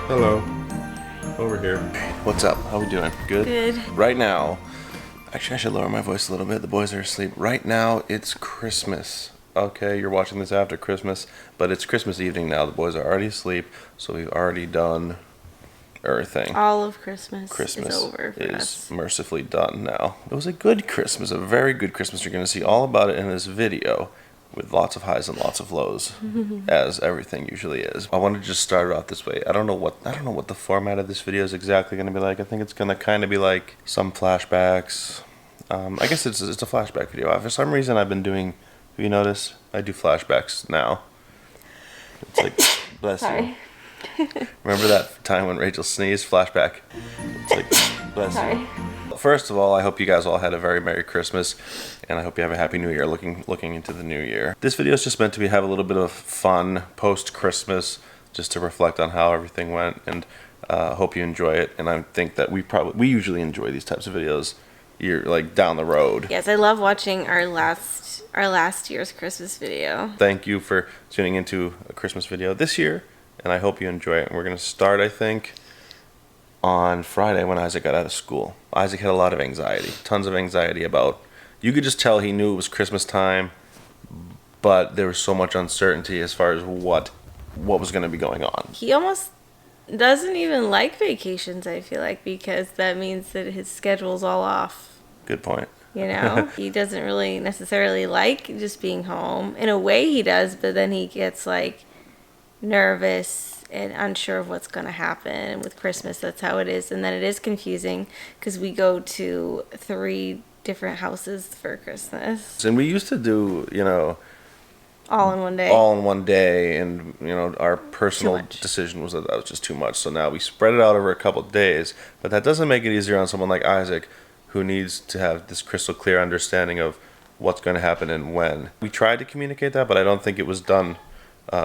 Hello. Over here. What's up? How we doing? Good? Good. Right now, actually I should lower my voice a little bit. The boys are asleep. Right now, it's Christmas. Okay, you're watching this after Christmas, but it's Christmas evening now. The boys are already asleep, so we've already done everything. All of Christmas Christmas is over for us. Mercifully done now. It was a good Christmas, a very good Christmas. You're going to see all about it in this video with lots of highs and lots of lows, as everything usually is. I wanted to just start it off this way. I don't know what the format of this video is exactly going to be like. I think it's going to kind of be like some flashbacks. I guess it's a flashback video. For some reason, I've been doing. Have you noticed? I do flashbacks now. It's like, bless you. Remember that time when Rachel sneezed? Flashback. It's like, bless you. First of all, I hope you guys all had a very Merry Christmas, and I hope you have a Happy New Year looking into the new year. This video is just meant to have a little bit of fun post-Christmas, just to reflect on how everything went, and hope you enjoy it. And I think that we usually enjoy these types of videos like down the road. Yes, I love watching our last year's Christmas video. Thank you for tuning into a Christmas video this year, and I hope you enjoy it. And we're going to start, I think, on Friday when Isaac got out of school. Isaac had a lot of anxiety, tons of anxiety about, you could just tell he knew it was Christmas time, but there was so much uncertainty as far as what was going to be going on. He almost doesn't even like vacations, I feel like, because that means that his schedule's all off. Good point. You know, he doesn't really necessarily like just being home. In a way he does, but then he gets like nervous and unsure of what's going to happen. With Christmas, that's how it is. And then it is confusing because we go to 3 different houses for Christmas. And we used to do, all in one day. All in one day, and our personal decision was that was just too much. So now we spread it out over a couple of days, but that doesn't make it easier on someone like Isaac, who needs to have this crystal clear understanding of what's going to happen and when. We tried to communicate that, but I don't think it was done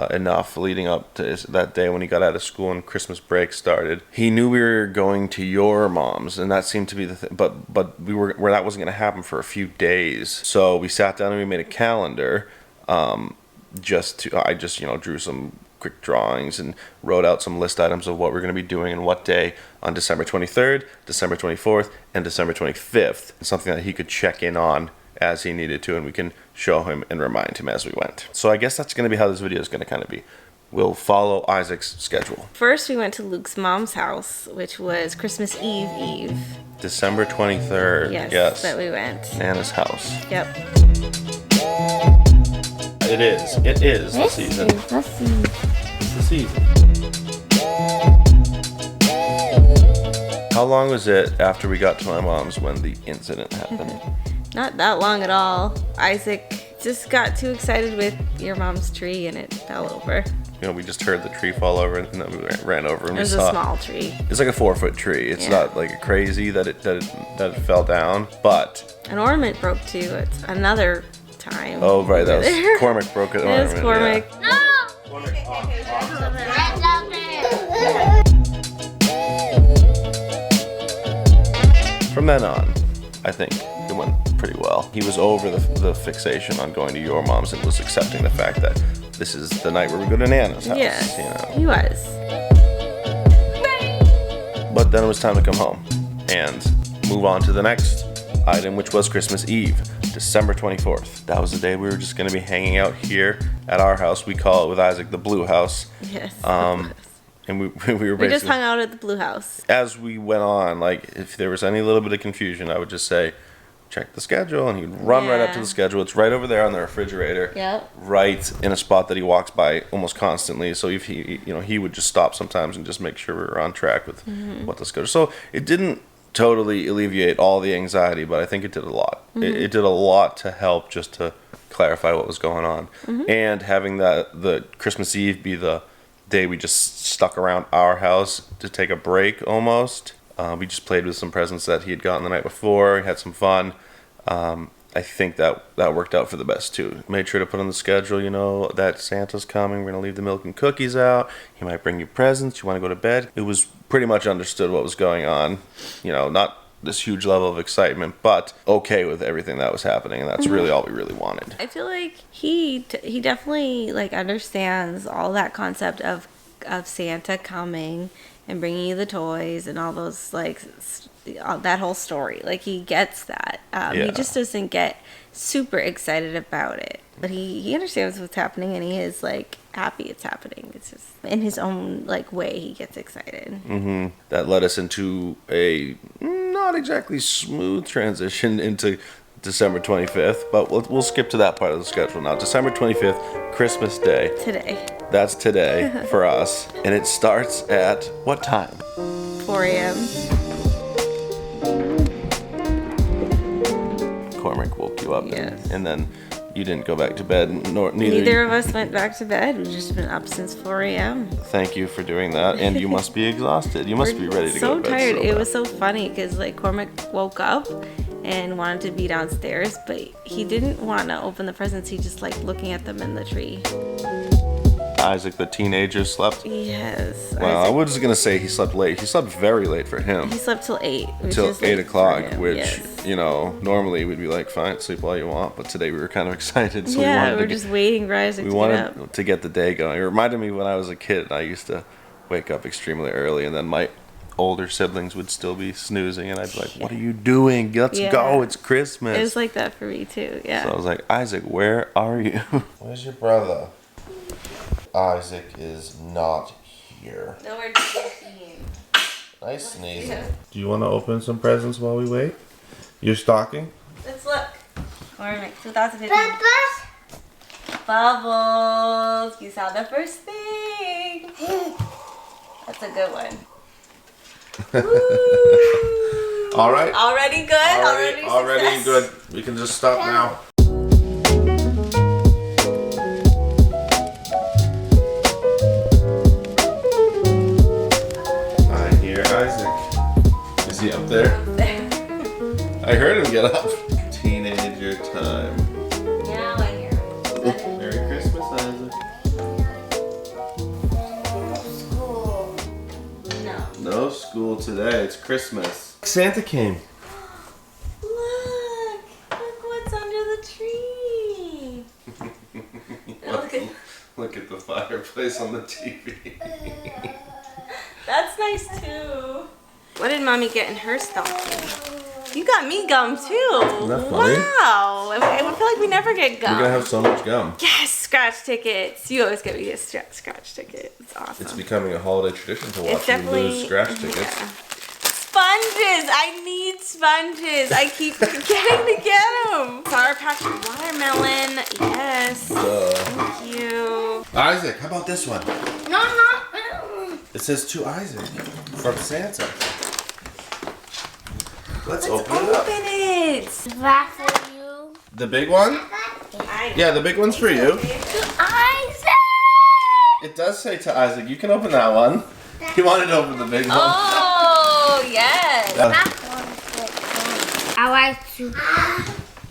enough leading up to that day when he got out of school and Christmas break started. He knew we were going to your mom's, and that seemed to be the thing, but that wasn't going to happen for a few days. So we sat down and we made a calendar. I just drew some quick drawings and wrote out some list items of what we're going to be doing and what day on December 23rd, December 24th, and December 25th. Something that he could check in on as he needed to, and we can show him and remind him as we went. So I guess that's going to be how this video is going to kind of be. We'll follow Isaac's schedule. First, we went to Luke's mom's house, which was Christmas Eve. December 23rd. Yes. That we went. Nana's house. Yep. It is the season. It's the season. How long was it after we got to my mom's when the incident happened? Not that long at all. Isaac just got too excited with your mom's tree and it fell over. We just heard the tree fall over and then we ran over and it was a small tree. It's like a 4-foot tree. It's not like crazy that it fell down, but an ornament broke too. It's another time. Oh right, that was Cormac broke an ornament. It was Cormac. Yeah. No. From then on, I think it went pretty well. He was over the fixation on going to your mom's and was accepting the fact that this is the night where we go to Nana's house. Yes, he was. But then it was time to come home and move on to the next item, which was Christmas Eve, December 24th. That was the day we were just going to be hanging out here at our house. We call it with Isaac the Blue House. Yes. And we were basically just hung out at the Blue House. As we went on, like if there was any little bit of confusion, I would just say, check the schedule, and he'd run right up to the schedule. It's right over there on the refrigerator. Yep. Right in a spot that he walks by almost constantly. So if he would just stop sometimes and just make sure we were on track with what the schedule. So it didn't totally alleviate all the anxiety, but I think it did a lot. It did a lot to help just to clarify what was going on. And having the Christmas Eve be the day we just stuck around our house to take a break almost. We just played with some presents that he had gotten the night before, had some fun. I think that worked out for the best too. Made sure to put on the schedule, that Santa's coming, we're going to leave the milk and cookies out. He might bring you presents, you want to go to bed. It was pretty much understood what was going on. Not this huge level of excitement, but okay with everything that was happening, and that's really all we really wanted. I feel like he definitely understands all that concept of of Santa coming and bringing you the toys and all those, like, that whole story. Like, he gets that. He just doesn't get super excited about it. But he understands what's happening, and he is, like, happy it's happening. It's just in his own, like, way he gets excited. Mm-hmm. That led us into a not exactly smooth transition into December 25th, but we'll skip to that part of the schedule now. December 25th, Christmas Day. Today. That's today for us. And it starts at what time? 4 a.m. Cormac woke you up, Yes. and then you didn't go back to bed. Neither of us went back to bed. We've just been up since 4 a.m. Thank you for doing that, and you must be exhausted. You must be ready to go to bed. So tired. It was so funny because, like, Cormac woke up and wanted to be downstairs, but he didn't want to open the presents. He just liked looking at them in the tree. Isaac, the teenager, slept. Yes. Well, I was gonna say he slept late. He slept very late for him. He slept till 8. Till 8 o'clock, which, yes. you know, normally we'd be like, fine, sleep all you want. But today we were kind of excited, so we were just waiting for Isaac to get up. We wanted to get the day going. It reminded me when I was a kid. I used to wake up extremely early, and then my older siblings would still be snoozing, and I'd be like, what are you doing? Let's go. It's Christmas. It was like that for me, too. Yeah. So I was like, Isaac, where are you? Where's your brother? Isaac is not here. No, we're just eating. Nice sneezing. Do you want to open some presents while we wait? You're stocking? Let's look. Cormac, 2015. Bubbles. You saw the first thing. That's a good one. All right. Already good? Already success? good. We can just stop now. I hear Isaac. Is he up there? I heard him get up. Teenager time. Now I hear him. Merry Christmas, Isaac. School. No. No school today. It's Christmas. Santa came. Look what's under the tree. Look at the fireplace on the TV. That's nice too. What did Mommy get in her stocking? You got me gum too. Isn't that funny? Wow. I feel like we never get gum. We're gonna have so much gum. Yes, scratch tickets. You always get me a scratch ticket. It's awesome. It's becoming a holiday tradition to watch you definitely lose scratch tickets. Yeah. Sponges! I need sponges. I keep forgetting to get them. Sour Patch watermelon. Yes. Thank you. Isaac, how about this one? No. It says to Isaac from Santa. Let's Let's open it up. open it. That for you. The big one? Yeah, the big one's for you. Isaac! It does say to Isaac. You can open that one. He wanted to open the big one. Oh, yes. That one's I like to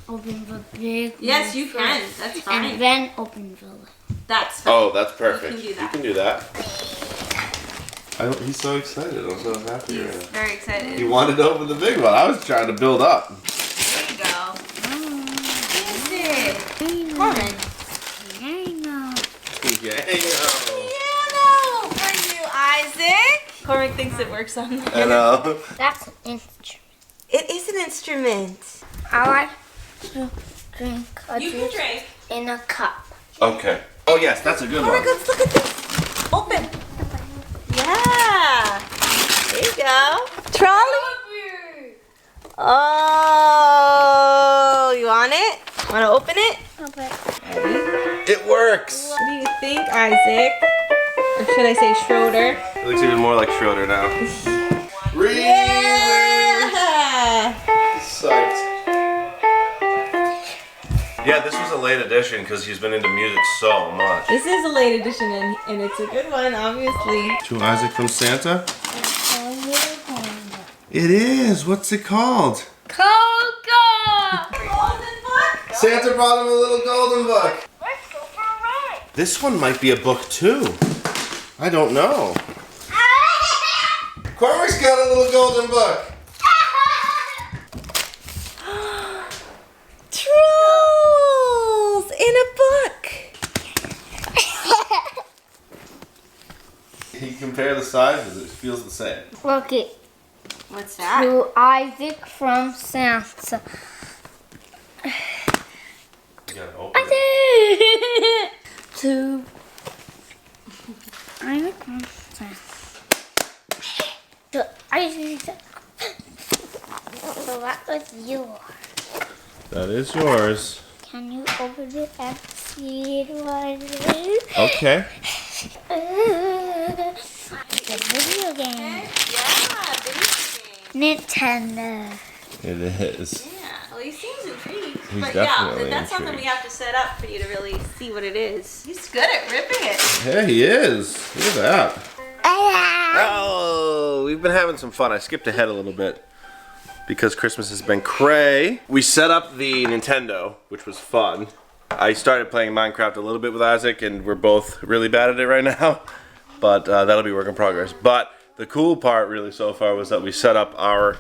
open the big Yes, one you first, can. That's fine. And then open the little. That's fine. Oh, that's perfect. You can do that. You can do that. He's so excited. I'm so happy. He's Right now. very excited. He wanted to open the big one. I was trying to build up. There you go. What is it? Cormac. Piano. Piano for you, Isaac. Cormac thinks it works on there. I know. That's an instrument. It is an instrument. I like to drink a You can juice drink. in a cup. Okay. Oh yes, that's a good Cormac, one. let's look at this. Open. Yeah. There you go. Trolley. Oh, you want it? Want to open it? Okay. Ready? It works. What do you think, Isaac? Or should I say Schroeder? It looks even more like Schroeder now. Yeah! Psyched. Yeah, this was a late edition because he's been into music so much. This is a late edition and it's a good one, obviously. To Isaac from Santa? It is. What's it called? Coca! Golden book? Santa brought him a little golden book. Let's go for a ride. This one might be a book too. I don't know. Cormac's got a little golden book. Trolls in a book. You compare the sizes, it feels the same. Look it. What's that? To Isaac from Santa. You gotta open it. To Isaac from Santa. To Isaac. So that was yours. That is yours. Can you open it and see what it is? Okay. It's a video game. Yeah, video game. Nintendo. It is. Yeah, well, he seems intrigued. He's but definitely yeah, that's something we intrigued. have to set up for you to really see what it is. He's good at ripping it. Yeah, he is. Look at that. Oh, we've been having some fun. I skipped ahead a little bit because Christmas has been cray. We set up the Nintendo, which was fun. I started playing Minecraft a little bit with Isaac, and we're both really bad at it right now. But that'll be work in progress. But the cool part really so far was that we set up our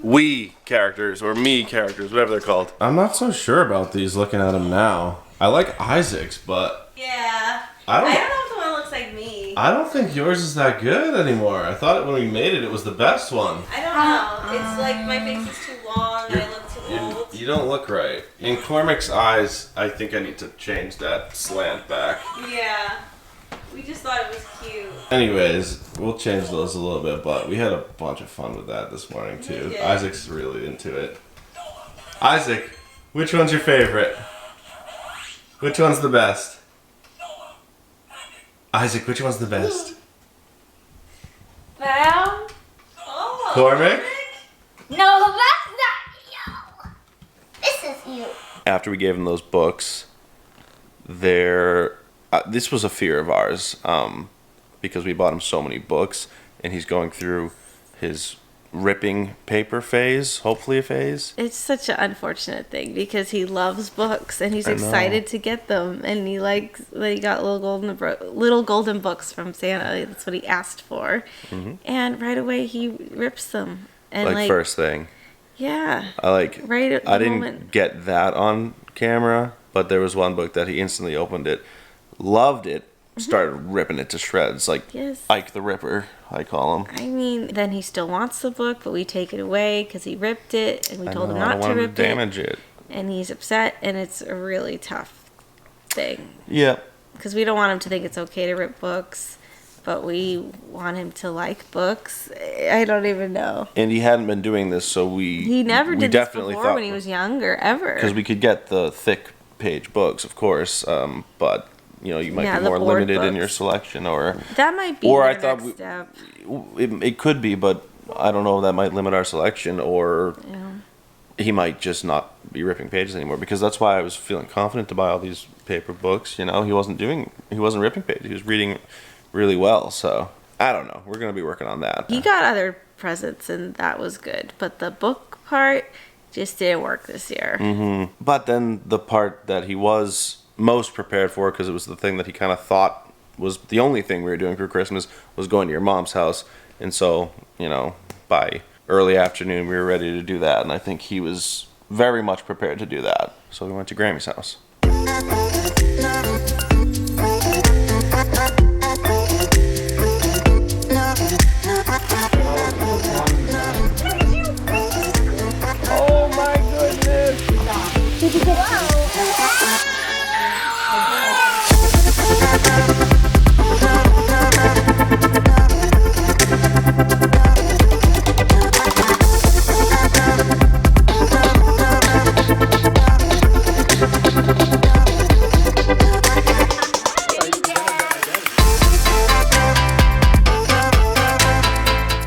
we characters, or me characters, whatever they're called. I'm not so sure about these looking at them now. I like Isaac's, but Yeah. I don't know if the one looks like me. I don't think yours is that good anymore. I thought when we made it, it was the best one. I don't know. It's like my face is too long and I look too old. You don't look right. In Cormac's eyes, I think I need to change that slant back. Yeah. We just thought it was cute. Anyways, we'll change those a little bit, but we had a bunch of fun with that this morning too. did. Isaac's really into it. Isaac, which one's your favorite? Which one's the best? Isaac, which one's the best? Well. Oh. Cormac? No, that's not you. This is you. After we gave him those books, this was a fear of ours, because we bought him so many books, and he's going through his ripping paper phase, hopefully a phase. It's such an unfortunate thing because he loves books and he's I know. excited to get them, and he likes that he got little golden books from Santa. That's what he asked for, and right away he rips them. And Like first thing. Yeah. Right at the I didn't moment. get that on camera, but there was one book that he instantly opened it, loved it, started ripping it to shreds, like Yes. Ike the Ripper, I call him. I mean, then he still wants the book, but we take it away because he ripped it, and we told him I not don't to want him rip to damage it. it. And he's upset, and it's a really tough thing Yeah. because we don't want him to think it's okay to rip books, but we want him to like books. I don't even know. And he hadn't been doing this, so He never we did this definitely before when he was younger, ever. because we could get the thick page books, of course, but you might Yeah, be the more board limited in books. your selection, or That might be Or their I thought next step. it could be, but I don't know. That might limit our selection, or Yeah. he might just not be ripping pages anymore. Because that's why I was feeling confident to buy all these paper books. He wasn't ripping pages. He was reading really well. So I don't know. We're gonna be working on that. He got other presents, and that was good, but the book part just didn't work this year. But then the part that he was most prepared for, because it was the thing that he kind of thought was the only thing we were doing for Christmas, was going to your mom's house. And so, by early afternoon, we were ready to do that. And I think he was very much prepared to do that. So we went to Grammy's house. Oh my goodness!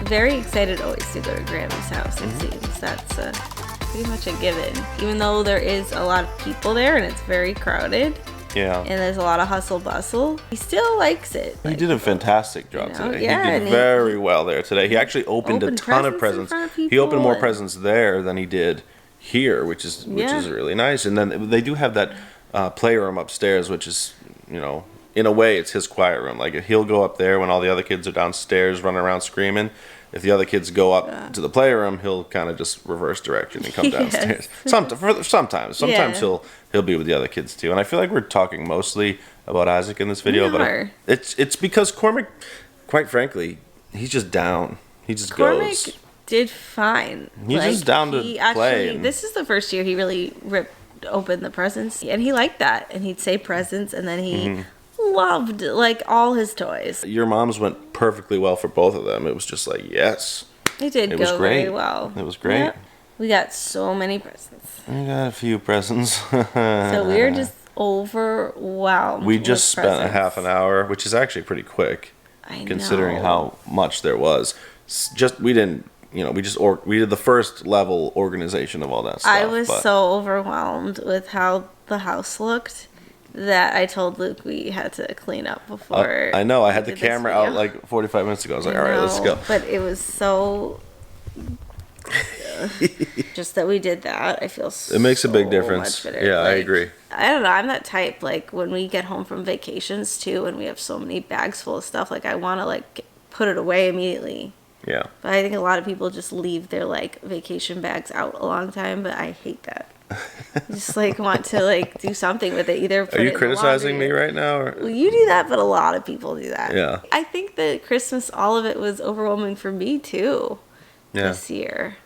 Very excited always to go to Grammy's house, it seems. That's pretty much a given. Even though there is a lot of people there and it's very crowded Yeah. and there's a lot of hustle bustle, he still likes it. He did a fantastic job today. yeah, He and did he- very well there today. He actually opened a Opened ton of presents in presents. front of He opened more people presents there than he did here, which is really nice. And then they do have that playroom upstairs, which is, in a way, it's his quiet room. Like, he'll go up there when all the other kids are downstairs running around screaming. If the other kids go up to the playroom, he'll kind of just reverse direction and come downstairs. Sometimes Yeah. he'll be with the other kids too. And I feel like we're talking mostly about Isaac in this video, We are. but it's because Cormac quite frankly, he's just down. He just Cormac goes. did fine. He's just down to play. This is the first year he really ripped open the presents, and he liked that. And he'd say presents, and then he loved like all his toys. Your mom's went perfectly well for both of them. It was just like, yes. It did It was go great. very well. It was great. Yeah. We got so many presents. I got a few presents. So we were just overwhelmed. We just with spent a presents. half an hour, which is actually pretty quick, I considering know. how much there was. We didn't, we did the first level organization of all that stuff. I was so overwhelmed with how the house looked that I told Luke we had to clean up before. I know. I had we the did this camera out video. like 45 minutes ago. I was like, I all right, let's know, go. But it was so. Just that we did that, I feel so It makes a big difference. much better. Yeah, I Like, agree. I don't know. I'm that type. Like when we get home from vacations too, and we have so many bags full of stuff. Like I want to like put it away immediately. Yeah. But I think a lot of people just leave their like vacation bags out a long time. But I hate that. I just like want to like do something with it. Either put Are it you in the criticizing me laundry. right now? Or? Well, you do that, but a lot of people do that. Yeah. I think that Christmas, all of it was overwhelming for me too. Yeah. This year,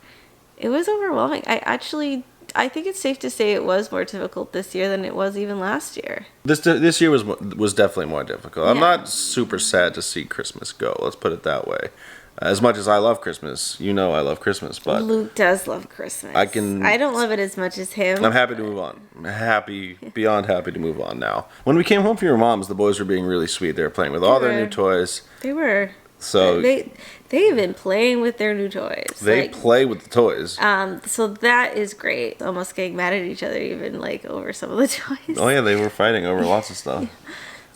it was overwhelming. I think it's safe to say it was more difficult this year than it was even last year. This year was definitely more difficult. I'm Yeah. not super sad to see Christmas go. Let's put it that way. As much as I love Christmas, I love Christmas, but Luke does love Christmas. I don't love it as much as him. I'm happy to move on. I'm beyond happy to move on now. When we came home from your mom's, the boys were being really sweet. They were playing with all their new toys. They were. So They've been playing with their new toys. they play with the toys. So that is great. Almost getting mad at each other even like over some of the toys. Oh yeah, they were fighting over lots of stuff,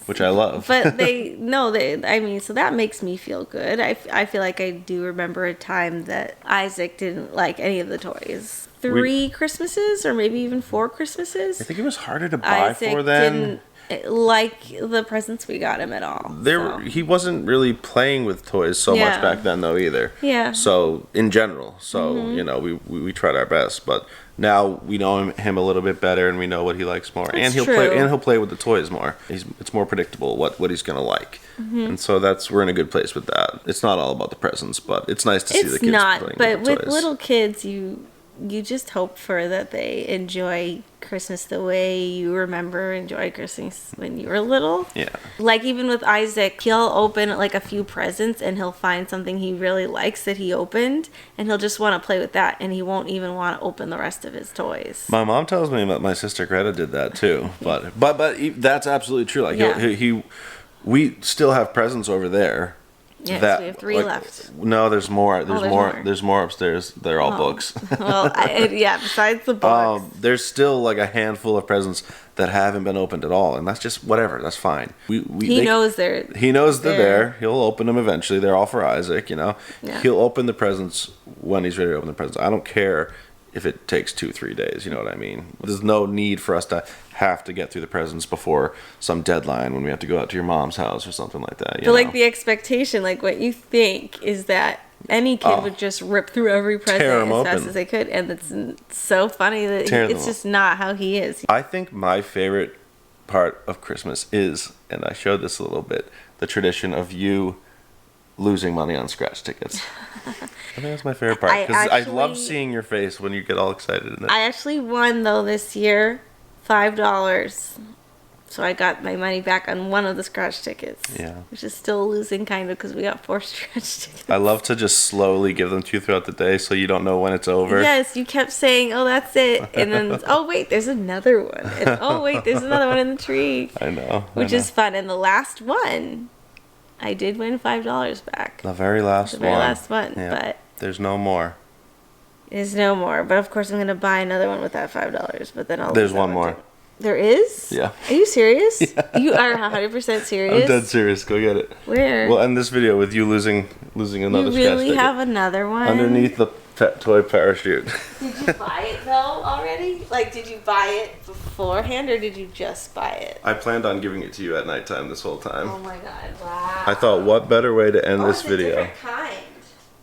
which I love. But so that makes me feel good. I feel like I do remember a time that Isaac didn't like any of the toys. 3 Christmases or maybe even 4 Christmases. I think it was harder to buy Isaac for them. didn't like the presents we got him at all. He wasn't really playing with toys so Yeah. much back then though either. Yeah. So in general, we tried our best, but now we know him a little bit better and we know what he likes more, and he'll play with the toys more. It's more predictable what he's gonna like, and so we're in a good place with that. It's not all about the presents, but it's nice to see the kids playing but with with toys. little kids, you just hope for that they enjoy Christmas the way you remember enjoy Christmas when you were little. Yeah. Like even with Isaac, he'll open like a few presents and he'll find something he really likes that he opened and he'll just want to play with that and he won't even want to open the rest of his toys. My mom tells me that my sister Greta did that too, but that's absolutely true. Like Yeah. we still have presents over there. Yes, we have 3 left. No, there's more. There's more. There's more upstairs. They're all books. Well, besides the books. There's still like a handful of presents that haven't been opened at all, and that's just whatever. That's fine. He knows they're there. He'll open them eventually. They're all for Isaac, Yeah. He'll open the presents when he's ready to open the presents. I don't care if it takes 2-3 days. You know what I mean? There's no need for us to have to get through the presents before some deadline when we have to go out to your mom's house or something like that. But like the expectation, like what you think is that any kid would just rip through every present as fast as they could, and it's so funny that it's just not how he is. I think my favorite part of Christmas is, and I showed this a little bit, the tradition of you losing money on scratch tickets. I think that's my favorite part because I love seeing your face when you get all excited. I actually won though this year $5, so I got my money back on one of the scratch tickets. Yeah, which is still losing kind of because we got 4 scratch tickets. I love to just slowly give them to you throughout the day so you don't know when it's over. Yes, you kept saying, "Oh, that's it," and then oh wait, there's another one, and oh wait, there's another one in the tree. I know, which is fun. And the last one, I did win $5 back. The very last one. Yeah. But there's no more. There's no more. But of course, I'm gonna buy another one with that $5. But then there's one more. Too. There is? Yeah. Are you serious? Yeah. You are 100% serious? I'm dead serious. Go get it. Where? We'll end this video with you losing another scratch You really ticket. have another one? Underneath the pet toy parachute. Did you buy it though already? Like, did you buy it beforehand or did you just buy it? I planned on giving it to you at nighttime this whole time. Oh my god! Wow. I thought, what better way to end this it's video? A different kind.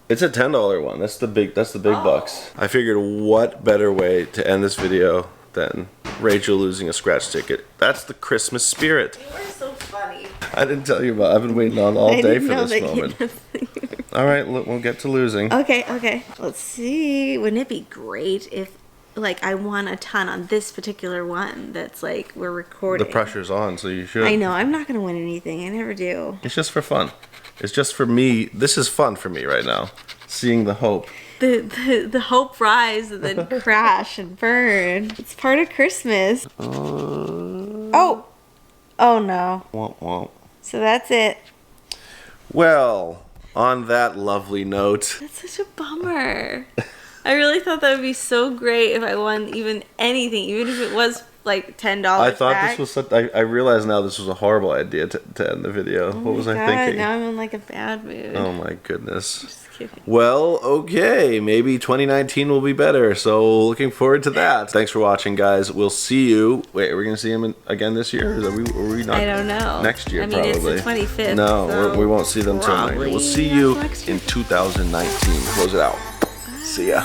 It's a $10 one. That's the big bucks. I figured, what better way to end this video than Rachel losing a scratch ticket? That's the Christmas spirit. You are so funny. I didn't tell you about. I've been waiting all I day didn't for know this that moment. you- All right, we'll get to losing. Okay. Let's see. Wouldn't it be great if, like, I won a ton on this particular one that's, like, we're recording? The pressure's on, so you should. I know. I'm not going to win anything. I never do. It's just for fun. It's just for me. This is fun for me right now. Seeing the hope. The hope rise and then crash and burn. It's part of Christmas. Oh no. Womp womp. So that's it. Well, on that lovely note, That's such a bummer. I really thought that would be so great if I won even anything, even if it was like $10 I thought back. this was such. I realize now this was a horrible idea to end the video. What was I thinking? Now I'm in like a bad mood. Oh my goodness. Just kidding. Well, okay. Maybe 2019 will be better. So looking forward to that. Thanks for watching, guys. We'll see you. Wait, are we going to see him again this year? Are we not? I don't know. Next year, I mean, probably. it's the 25th. No, so we won't see them till next year. probably We'll see not you next year. in 2019. Close it out. See ya.